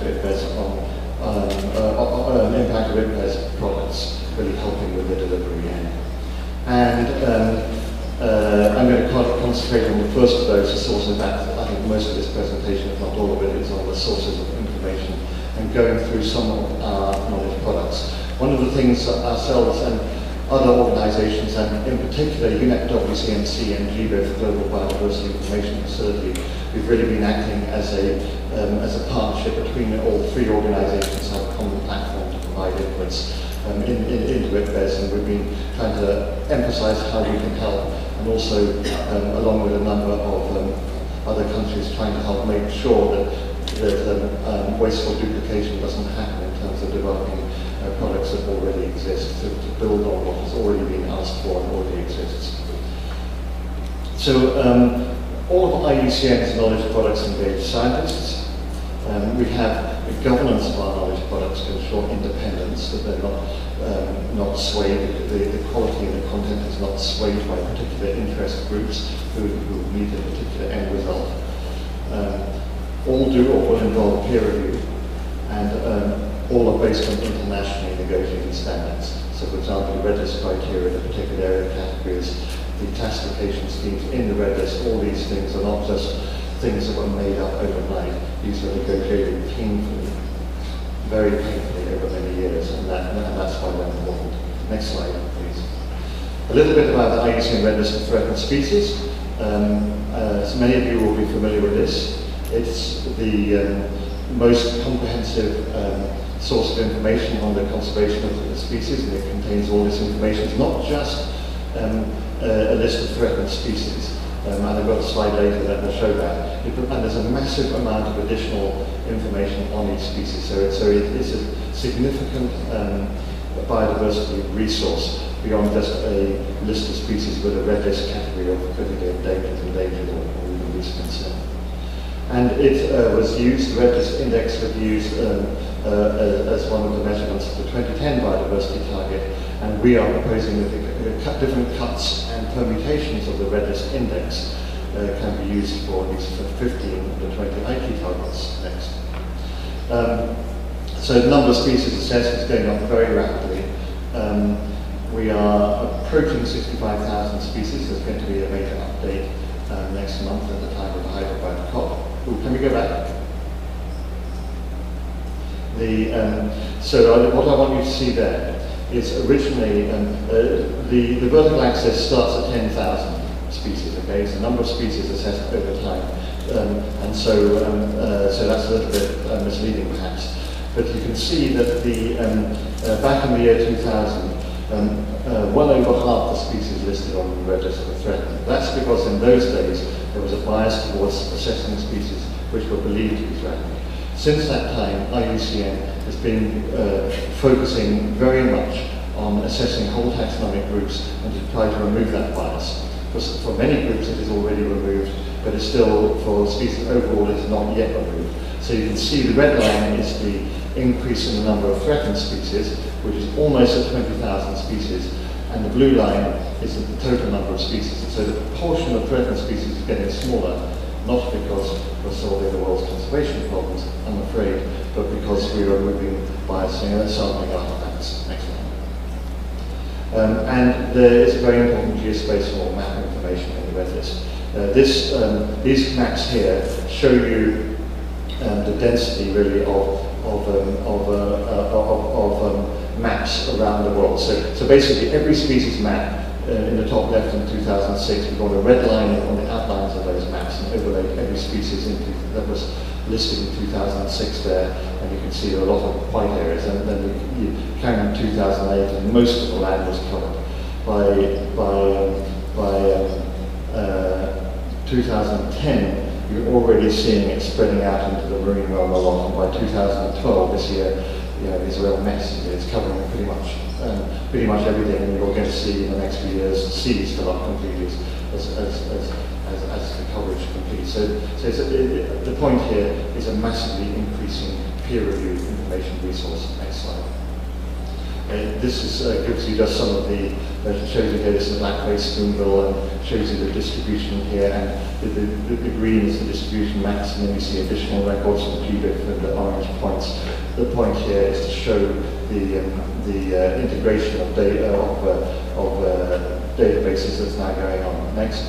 of IPBES on impact of IPBES products, really helping with the delivery end. And I'm going to concentrate on the first of those, the source of that. I think most of this presentation, if not all of it, is on the sources of information and going through some of our knowledge products. One of the things that ourselves and other organisations, and in particular UNEP, WCMC and GBIF, Global Biodiversity Information Facility, we've really been acting as a partnership between all three organisations, have a common platform to provide inputs into IPBES, and we've been trying to emphasise how we can help, and also along with a number of other countries trying to help make sure that wasteful duplication doesn't happen in terms of developing products that already exist, to build on what has already been asked for and already exists. So all of IUCN's knowledge products engage scientists. We have the governance of our knowledge products to ensure independence, that they're not swayed, the quality and the content is not swayed by particular interest groups who need a particular end result. All do or will involve peer review, and all are based on internationally negotiated standards. So for example, the red list criteria, the particular area categories, the classification schemes in the red list, all these things are not just things that were made up overnight. These were negotiated painfully, very painfully over many years, and that's why they're important. Next slide, please. A little bit about the IUCN Red List of Threatened Species. So many of you will be familiar with this. It's the most comprehensive source of information on the conservation of the species, and it contains all this information. It's not just a list of threatened species. And I've got a slide later that will show that. And there's a massive amount of additional information on each species. So it's a significant biodiversity resource beyond just a list of species with a red list category of critically endangered, or even least concern. And it was used, the red list index was used as one of the measurements of the 2010 biodiversity target, and we are proposing that different cuts and permutations of the red list index can be used for these 15 of the 20 IT targets next. So the number of species assessed is going up very rapidly. We are approaching 65,000 species. There's going to be a major update next month at the time of the Hyderabad COP. Ooh, can we go back? So what I want you to see there is originally the vertical axis starts at 10,000 species. Okay, it's the number of species assessed over time, and so that's a little bit misleading perhaps. But you can see that the back in the year 2000, well over half the species listed on the red list were threatened. That's because in those days there was a bias towards assessing species which were believed to be threatened. Since that time, IUCN has been focusing very much on assessing whole taxonomic groups and to try to remove that bias. Because for many groups it is already removed, but it's still, for species overall, it's not yet removed. So you can see the red line is the increase in the number of threatened species, which is almost at 20,000 species, and the blue line is the total number of species. And so the proportion of threatened species is getting smaller, not because we're solving the world's conservation problems, I'm afraid, but because we are removing biasing and sampling artifacts. Next one. And there is a very important geospatial map information in the red list. These maps here show you the density really of maps around the world. So basically every species map in the top left in 2006, we've got a red line on the outlines of those maps and overlaid every species that was listed in 2006 there, and you can see there are a lot of white areas. And then you carry on 2008, and most of the land was covered. By 2010, you're already seeing it spreading out into the marine realm a lot, and by 2012, this year, you know, there's a real mess. It's covering pretty much everything, and you're going to see in the next few years seas fill up completely as the coverage completes. So the point here is a massively increasing peer-reviewed information resource. Next slide. This gives you just some of the, shows you here, this is the black base spoonbill, and shows you the distribution here, and the green is the distribution max, and then you see additional records from GBIF and the orange points the point here is to show the integration of data of databases that's now going on. Next.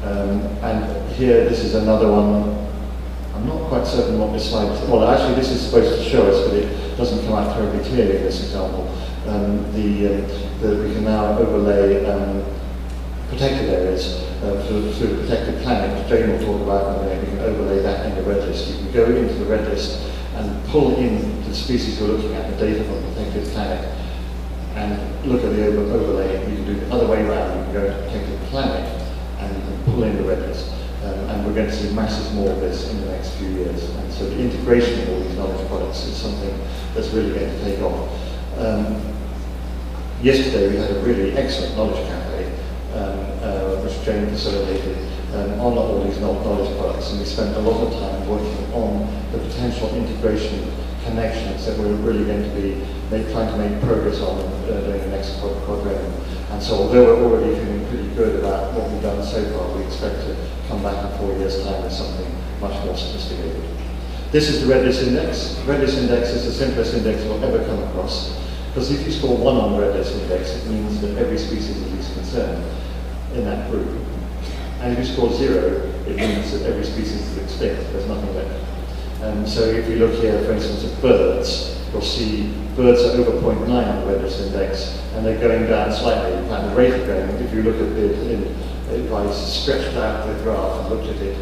And here, this is another one. I'm not quite certain what this slide is. Well, actually, this is supposed to show us, but it doesn't come out terribly clearly in this example. We can now overlay protected areas through the protected planet, which Jane will talk about, and we can overlay that in the red list. You can go into the red list and pull in the species you're looking at, the data from the protected planet, and look at the overlay. You can do it the other way around. You can go into the protected planet and you can pull in the red list. And we're going to see masses more of this in the next few years. And so the integration of all these knowledge products is something that's really going to take off. Yesterday we had a really excellent knowledge cafe, which Jane facilitated, on all these knowledge products, and we spent a lot of time working on the potential integration connections that we're really going to be trying to make progress on during the next quadrennium. And so although we're already feeling pretty good about what we've done so far, we expect to come back in 4 years' time with something much more sophisticated. This is the Red List Index. The Red List Index is the simplest index you'll ever come across, because if you score 1 on the Red List Index, it means that every species is least concerned in that group. And if you score 0, it means that every species is extinct, there's nothing left. So if you look here, for instance, at birds, you'll see birds are over 0.9 on the Red List Index, and they're going down slightly. In fact, the rate of going, if you look at it, if I stretched out the graph and looked at it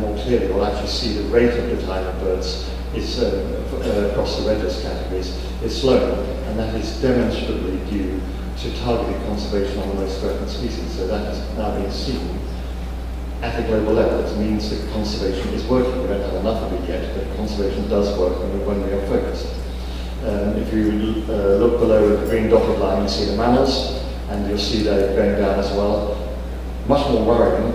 more clearly, we'll actually see the rate of decline of birds is across the Red List categories is slowing, and that is demonstrably due to targeted conservation on the most threatened species. So that has now been seen at a global level. It means that conservation is working. We don't have enough of it yet, but conservation does work when we are focused. If you look below the green dotted line, you see the mammals, and you'll see they're going down as well. Much more worrying,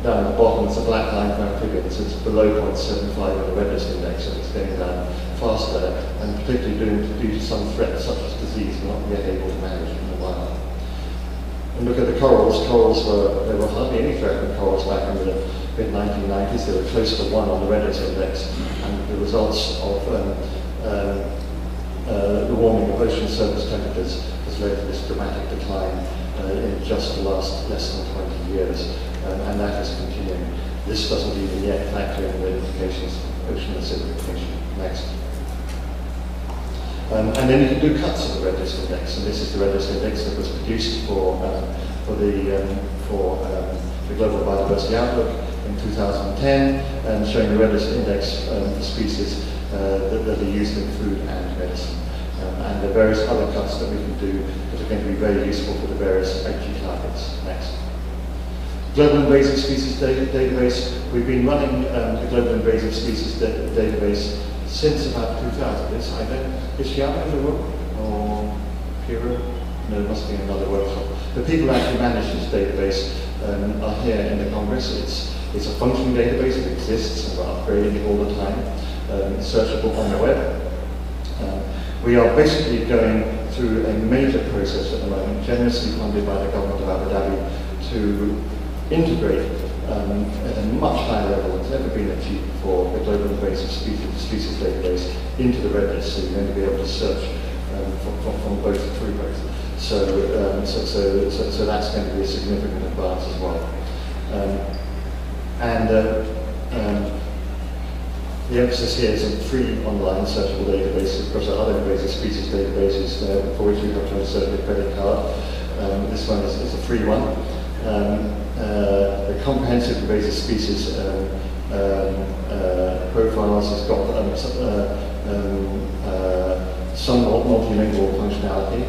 down at the bottom, it's a black line for amphibians. It's below 0.75 in the Red List Index, so it's going down faster, and particularly due to some threats such as disease, we're not yet able to manage in the wild. And look at the corals. There were hardly any threatened corals back in the mid-1990s. They were close to 1 on the Red List Index, and the results of the warming of ocean surface temperatures has led to this dramatic decline in just the last less than 20 years, and that is continuing. This doesn't even yet factor in the implications of ocean acidification. Next. And then you can do cuts of the Red List Index, and this is the Red List Index that was produced for the Global Biodiversity Outlook in 2010, and showing the Red List Index for species that are used in food and medicine. And the various other cuts that we can do that are going to be very useful for the various HG targets. Next. Global Invasive Species Database. We've been running the Global Invasive Species Database since about 2000. Is Shiama in the room? Or Kira? No, it must be another workshop. The people who actually manage this database are here in the Congress. It's a functioning database, it exists, and we're upgrading it all the time. It's searchable on the web. We are basically going through a major process at the moment, generously funded by the government of Abu Dhabi, to integrate at a much higher level than has ever been achieved before the Global Invasive Species Database into the Red List, so you're going to be able to search from both through both. So that's going to be a significant advance as well. The emphasis here is on free online searchable databases. Of course, there are other invasive species databases for which you have to insert your credit card. This one is a free one. The comprehensive invasive species profiles has got some multilingual functionality,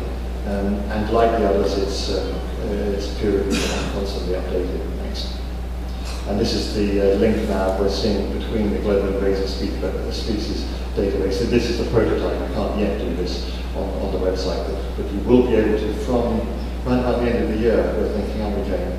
and like the others, it's period and constantly updated. Next. And this is the link now we're seeing between the Global Invasive Species database. So this is the prototype. You can't yet do this on the website, but you will be able to from around about the end of the year. We're thinking, aren't we, Jane?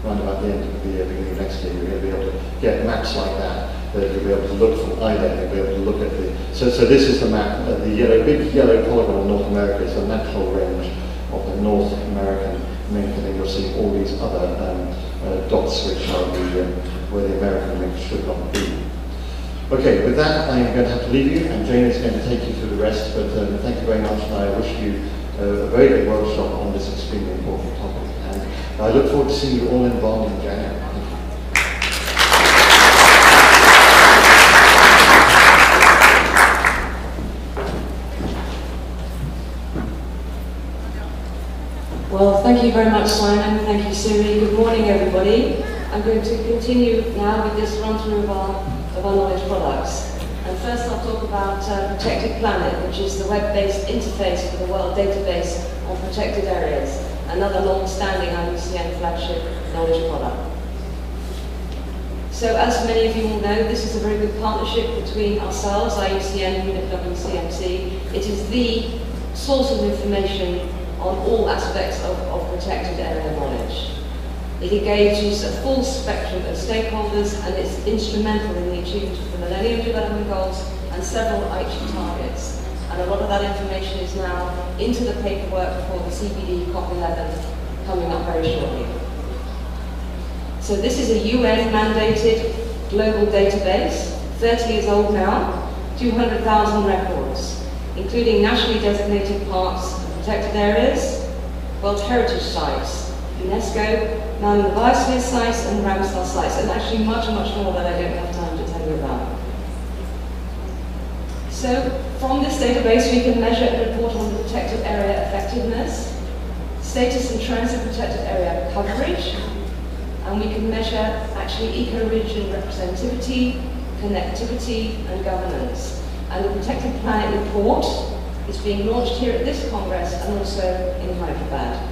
Around about the end of the year, beginning of next year, you're going to be able to get maps like that. That you'll be able to look from IDEM. You'll be able to look at the. So this is the map. The big yellow polygon in North America is the natural range of the North American mink, and then you'll see all these other dots which are where the American mink should not be. Okay, with that, I'm going to have to leave you, and Jane is going to take you through the rest, but thank you very much, and I wish you a very good workshop on this extremely important topic. And I look forward to seeing you all in Bonn in January. Thank you. Well, thank you very much, Simon. Thank you, Siri. Good morning, everybody. I'm going to continue now with this run-through of our knowledge products. And first I'll talk about Protected Planet, which is the web-based interface for the World Database on Protected Areas, another long-standing IUCN flagship knowledge product. So as many of you will know, this is a very good partnership between ourselves, IUCN, UNIP, WCMC. It is the source of information on all aspects of protected area knowledge. It engages a full spectrum of stakeholders, and it's instrumental in the achievement of the Millennium Development Goals and several Aichi targets. And a lot of that information is now into the paperwork for the CBD COP11 coming up very shortly. So this is a UN-mandated global database, 30 years old now, 200,000 records, including nationally designated parks, protected areas, World Heritage Sites, UNESCO, Mountain Biosphere Sites, and Ramsar Sites, and actually much, much more that I don't have time to tell you about. So, from this database we can measure and report on the protected area effectiveness, status and trends of protected area coverage, and we can measure actually eco-region representativity, connectivity, and governance. And the Protected Planet report is being launched here at this Congress and also in Hyderabad.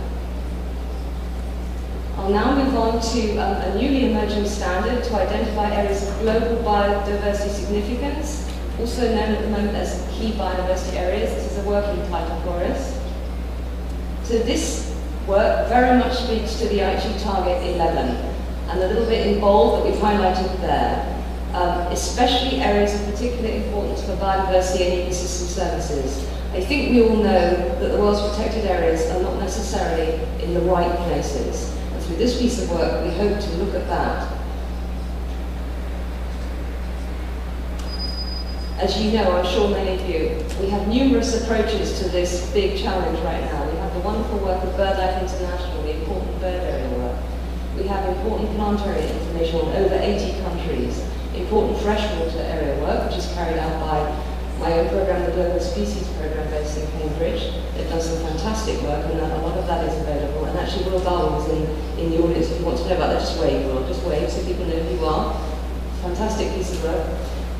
I'll now move on to a newly emerging standard to identify areas of global biodiversity significance, also known at the moment as key biodiversity areas. This is a working title for us. So this work very much speaks to the Aichi Target 11, and a little bit in bold that we've highlighted there. Especially areas of particular importance for biodiversity and ecosystem services. I think we all know that the world's protected areas are not necessarily in the right places. And through this piece of work, we hope to look at that. As you know, I'm sure many of you, we have numerous approaches to this big challenge right now. We have the wonderful work of BirdLife International, the important bird area work. We have important plant area information on over 80 countries. Important freshwater area work, which is carried out by my own program, the Global Species Program, based in Cambridge. They've done some fantastic work, and a lot of that is available. And actually, Will Darwin was in the audience. If you want to know about that, just wave, Will. Just wave so people know who you are. Fantastic piece of work.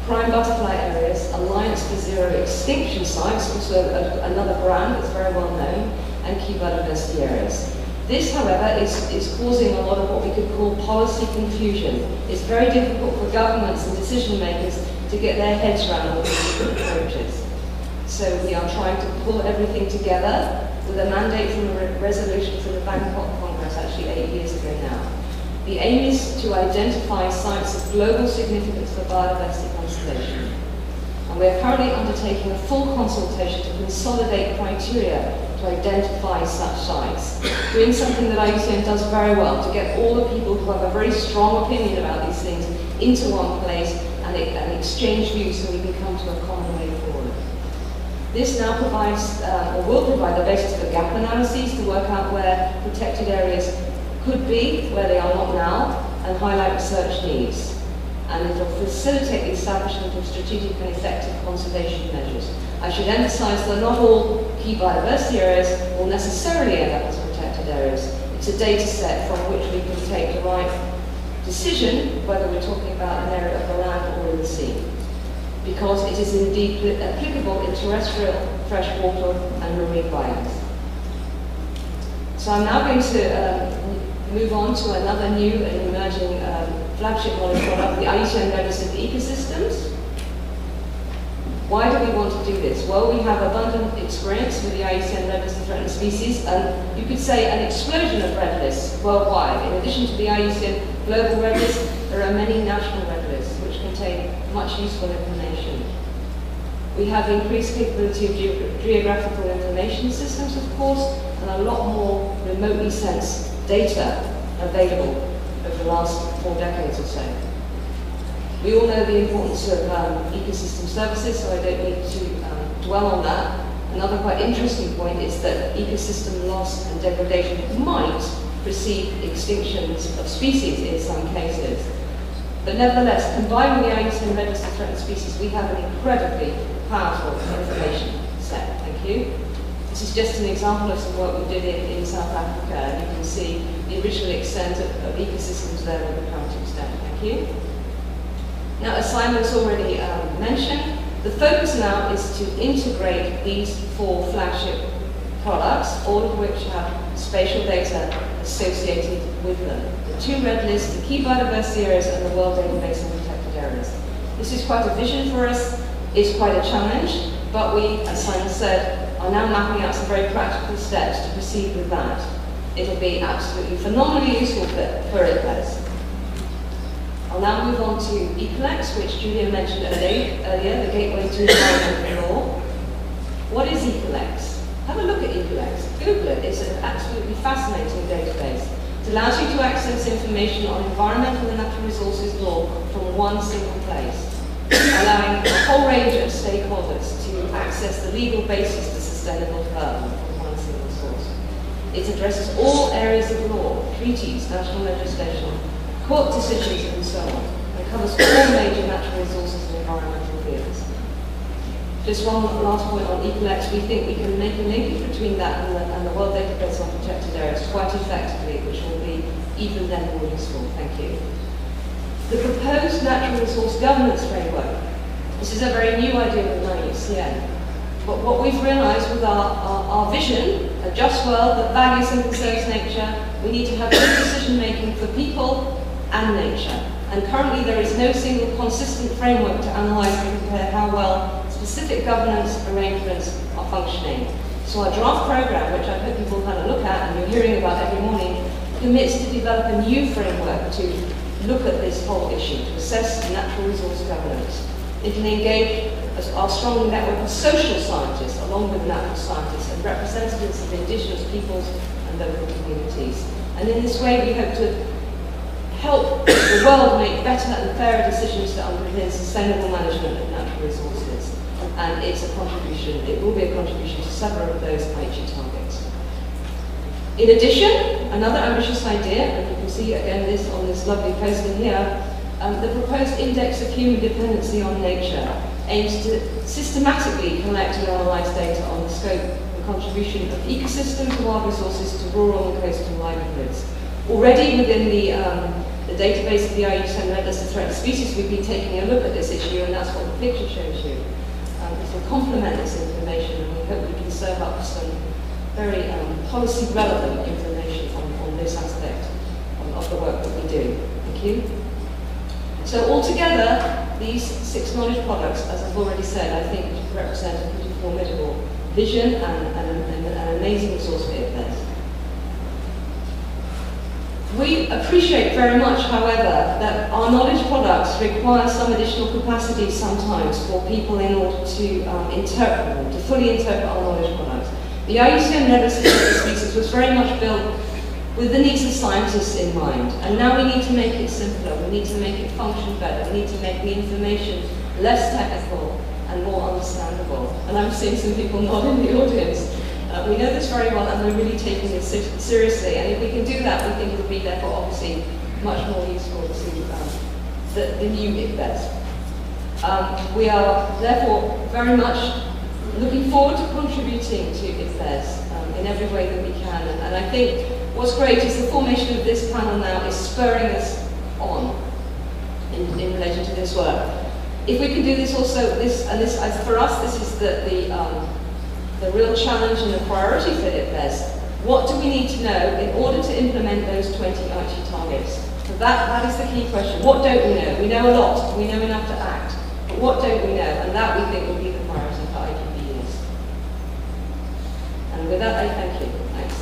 Prime butterfly areas, Alliance for Zero Extinction Sites, also another brand that's very well known, and key biodiversity areas. This, however, is causing a lot of what we could call policy confusion. It's very difficult for governments and decision makers to get their heads around all these different approaches. So we are trying to pull everything together with a mandate from a resolution from the Bangkok Congress, actually 8 years ago now. The aim is to identify sites of global significance for biodiversity conservation. And we are currently undertaking a full consultation to consolidate criteria to identify such sites, doing something that IUCN does very well, to get all the people who have a very strong opinion about these things into one place and exchange views so we can come to a common way forward. This now provides, or will provide the basis for gap analyses to work out where protected areas could be, where they are not now, and highlight research needs. And it will facilitate the establishment of strategic and effective conservation measures. I should emphasize that not all key biodiversity areas will necessarily end up as protected areas. It's a data set from which we can take the right decision whether we're talking about an area of the land or in the sea, because it is indeed applicable in terrestrial, freshwater and marine biomes. So I'm now going to move on to another new and emerging flagship knowledge product, the IUCN Registered Ecosystems. Why do we want to do this? Well, we have abundant experience with the IUCN Registered Threatened Species, and you could say an explosion of red lists worldwide. In addition to the IUCN Global Red List, there are many national red lists which contain much useful information. We have increased capability of geographical information systems, of course, and a lot more remotely sensed data available over the last 4 decades or so. We all know the importance of ecosystem services, so I don't need to dwell on that. Another quite interesting point is that ecosystem loss and degradation might precede extinctions of species in some cases. But nevertheless, combined with the IUCN Register of Threatened Species, we have an incredibly powerful information set. Thank you. This is just an example of some work we did in South Africa, and you can see the original extent of ecosystems there with the current extent. Thank you. Now, as Simon's already mentioned, the focus now is to integrate these 4 flagship products, all of which have spatial data associated with them. The 2 red lists, the key biodiversity areas and the World Database of Protected Areas. This is quite a vision for us, it's quite a challenge, but we, as Simon said, are now mapping out some very practical steps to proceed with that. It'll be absolutely phenomenally useful for IPBES. I'll now move on to ECOLEX, which Julia mentioned earlier, the gateway to environmental law. What is ECOLEX? Have a look at ECOLEX. Google it. It's an absolutely fascinating database. It allows you to access information on environmental and natural resources law from one single place, allowing a whole range of stakeholders to access the legal basis for sustainable development from one single source. It addresses all areas of law, treaties, national legislation, court decisions and so on. It covers all major natural resources and environmental fields. Just one last point on ECOLEX. We think we can make a link between that and the World Database on Protected Areas quite effectively, which will be even then more useful. Thank you. The proposed natural resource governance framework. This is a very new idea with IUCN. But what we've realized with our vision, a just world that values and conserves nature, we need to have good decision making for people and nature. And currently there is no single consistent framework to analyse and compare how well specific governance arrangements are functioning. So our draft programme, which I hope you've all had a look at and you're hearing about every morning, commits to develop a new framework to look at this whole issue, to assess natural resource governance. It can engage our strong network of social scientists along with natural scientists and representatives of indigenous peoples and local communities. And in this way we hope to help the world make better and fairer decisions to underpin sustainable management of natural resources. And it's a contribution, it will be a contribution to several of those Aichi targets. In addition, another ambitious idea, and you can see again this on this lovely poster here, the proposed Index of Human Dependency on Nature aims to systematically collect and analyse data on the scope and contribution of ecosystems and wild resources to rural and coastal livelihoods. Already within the database of the IUCN Register of Threatened Species, we've been taking a look at this issue, and that's what the picture shows you. This will complement this information, and we hope we can serve up some very policy-relevant information on this aspect of the work that we do. Thank you. So altogether, these 6 knowledge products, as I've already said, I think represent a pretty formidable vision and an amazing resource for IPBES. We appreciate very much, however, that our knowledge products require some additional capacity sometimes for people in order to interpret them, to fully interpret our knowledge products. The IUCN Register of Threatened Species was very much built with the needs of scientists in mind, and now we need to make it simpler, we need to make it function better, we need to make the information less technical and more understandable. And I'm seeing some people nod in the audience. We know this very well, and we're really taking this seriously, and if we can do that, we think it will be therefore obviously much more useful to the new IPBES. We are therefore very much looking forward to contributing to IPBES in every way that we can, and I think what's great is the formation of this panel now is spurring us on in relation to this work. If we can do this also, for us, this is the real challenge and the priority for IPBES. What do we need to know in order to implement those 20 Aichi targets? So that is the key question. What don't we know? We know a lot. We know enough to act. But what don't we know? And that we think will be the priority for IPBES. And with that, I thank you. Thanks.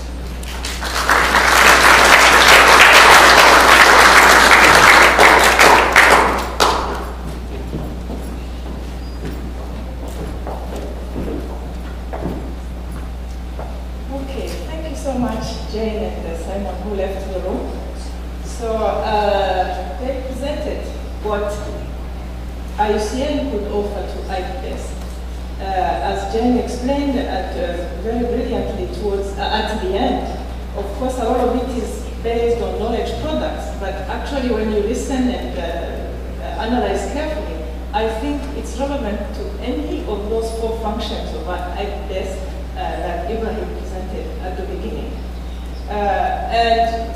So much, Jane and Simon, who left the room. So they presented what IUCN could offer to IPBES. As Jane explained very brilliantly at the end, of course a lot of it is based on knowledge products, but actually when you listen and analyze carefully, I think it's relevant to any of those 4 functions of IPBES that Ibrahim presented at the beginning. And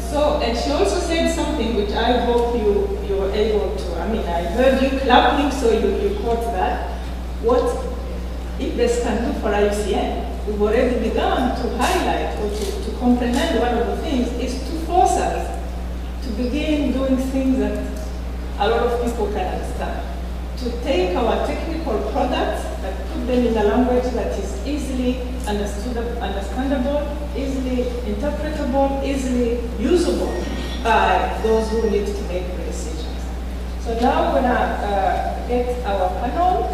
she also said something which I hope you were able to, I heard you clapping, so you caught that. What IPBES can do for IUCN, we've already begun to highlight or to comprehend one of the things is to force us to begin doing things that a lot of people can understand. To take our technical products and put them in a language that is easily understandable, easily interpretable, easily usable by those who need to make the decisions. So now we're going to get our panel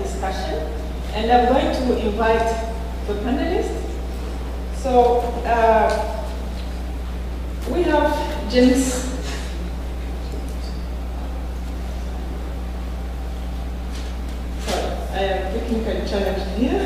discussion, and I'm going to invite the panelists. So we have James. I am technically challenged here.